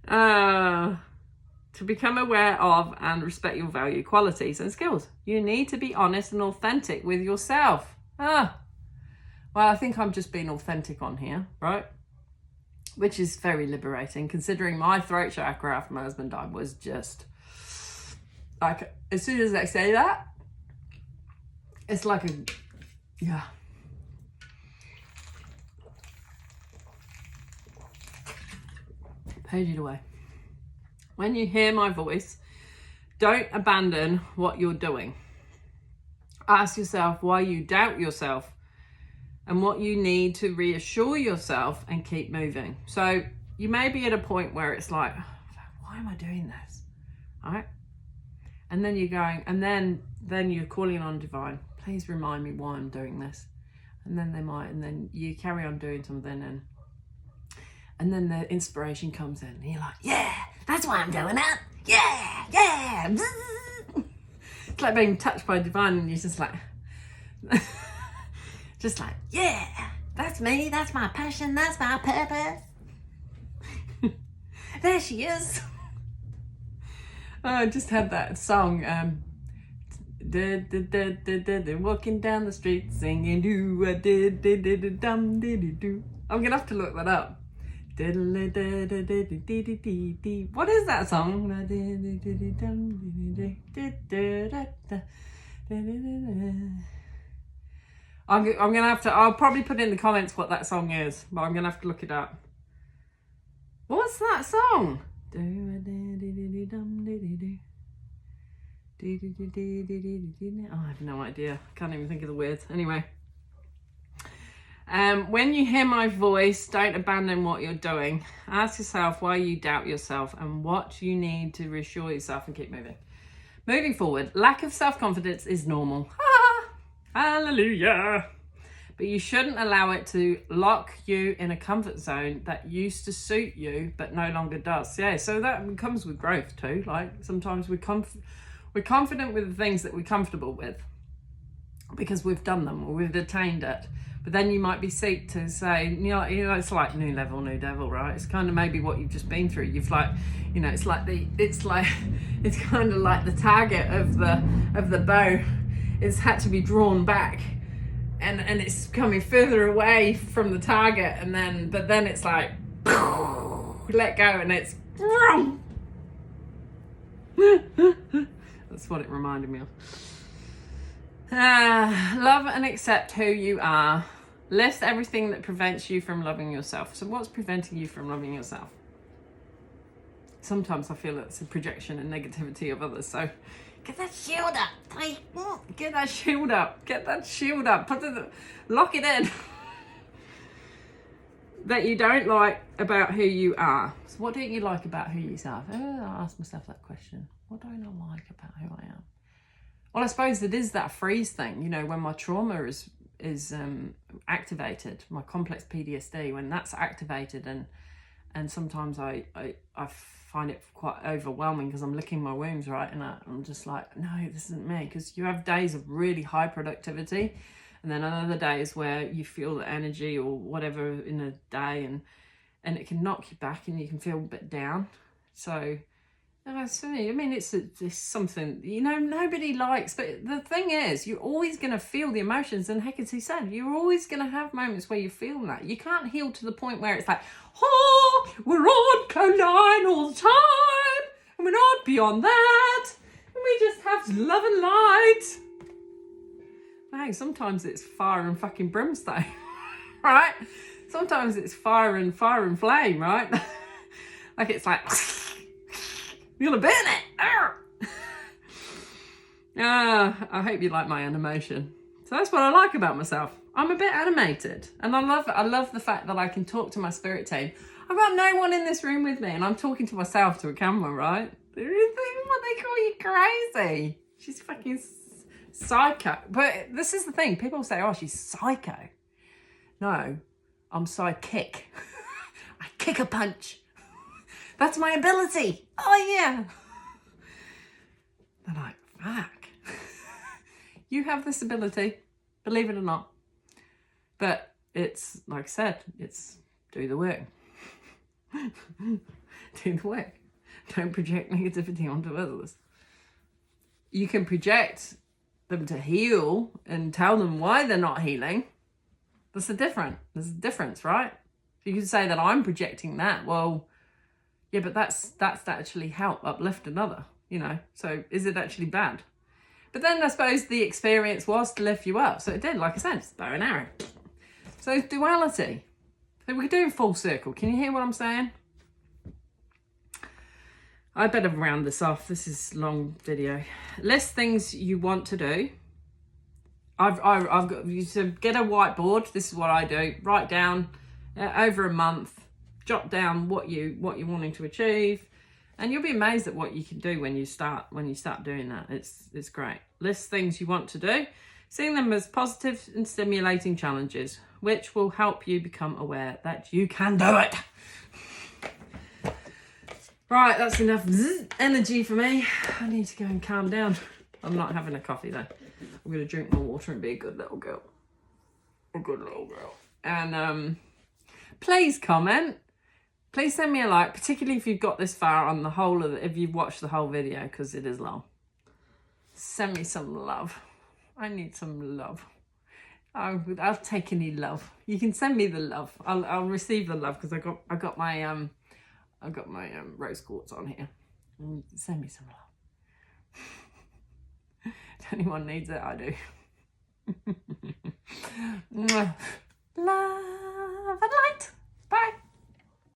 to become aware of and respect your value, qualities and skills, you need to be honest and authentic with yourself. Well, I think I'm just being authentic on here, right? Which is very liberating, considering my throat chakra after my husband died was just like, as soon as I say that, it's like a, yeah. Page it away. When you hear my voice, don't abandon what you're doing. Ask yourself why you doubt yourself and what you need to reassure yourself and keep moving. So you may be at a point where it's like, why am I doing this? All right? And then you're going, and then you're calling on divine, please remind me why I'm doing this. And then they might, and then you carry on doing something, and then the inspiration comes in and you're like, yeah, that's why I'm doing it. Yeah, yeah. It's like being touched by divine and you're just like, yeah, that's me. That's my passion. That's my purpose. There she is. Oh, I just had that song. Walking down the street singing do. I'm gonna have to look that up. What is that song? I'm gonna have to, I'll probably put in the comments what that song is, but I'm gonna have to look it up. What's that song? I have no idea. I can't even think of the words. Anyway. When you hear my voice, don't abandon what you're doing. Ask yourself why you doubt yourself and what you need to reassure yourself and keep moving. Moving forward, lack of self-confidence is normal. Hallelujah. But you shouldn't allow it to lock you in a comfort zone that used to suit you but no longer does. Yeah, so that comes with growth too. Like sometimes we're confident with the things that we're comfortable with because we've done them or we've attained it. But then you might be seeked to say, you know, it's like new level, new devil, right? It's kind of maybe what you've just been through. You've like, you know, it's kind of like the target of the bow. It's had to be drawn back, and it's coming further away from the target, but then it's like let go, and it's that's what it reminded me of. Love and accept who you are. List everything that prevents you from loving yourself. So what's preventing you from loving yourself? Sometimes I feel it's a projection and negativity of others. So get that shield up. Get that shield up. Get that shield up. Lock it in. That you don't like about who you are. So what don't you like about who you are? I ask myself that question. What don't I like about who I am? Well, I suppose it is that freeze thing, you know, when my trauma is activated, my complex PTSD, when that's activated, and sometimes I find it quite overwhelming because I'm licking my wounds, right, and I'm just like, no, this isn't me, because you have days of really high productivity, and then other days where you feel the energy or whatever in a day, and it can knock you back and you can feel a bit down. So I mean, it's something, you know, nobody likes, but the thing is, you're always going to feel the emotions, and heck, as he said, you're always going to have moments where you feel that. You can't heal to the point where it's like, oh, we're on cloud nine all the time, and we're not beyond that, and we just have love and light. No, sometimes it's fire and fucking brimstone, right? Sometimes it's fire and flame, right? Like it's like... you're gonna burn it. I hope you like my animation. So that's what I like about myself. I'm a bit animated, and I love the fact that I can talk to my spirit team. I've got no one in this room with me, and I'm talking to myself to a camera, right? What they call you crazy? She's fucking psycho. But this is the thing. People say, "Oh, she's psycho." No, I'm psychic. I kick a punch. That's my ability. Oh yeah. They're like, fuck. You have this ability, believe it or not. But it's, like I said, it's do the work. Do the work. Don't project negativity onto others. You can project them to heal and tell them why they're not healing. There's a difference, right? You can say that I'm projecting that. Well, yeah, but that's to actually help uplift another, you know. So is it actually bad? But then I suppose the experience was to lift you up. So it did, like I said, it's bow and arrow. So duality. So we're doing full circle. Can you hear what I'm saying? I better round this off. This is a long video. List things you want to do. I've got you to get a whiteboard. This is what I do. Write down over a month. Jot down what you're wanting to achieve. And you'll be amazed at what you can do when you start doing that. It's great. List things you want to do, seeing them as positive and stimulating challenges, which will help you become aware that you can do it. Right, that's enough energy for me. I need to go and calm down. I'm not having a coffee though. I'm gonna drink my water and be a good little girl. A good little girl. And please comment. Please send me a like, particularly if you've got this far on the whole of if you've watched the whole video, because it is long. Send me some love. I need some love. I'll take any love. You can send me the love. I'll receive the love because I got my rose quartz on here. Send me some love. If anyone needs it, I do.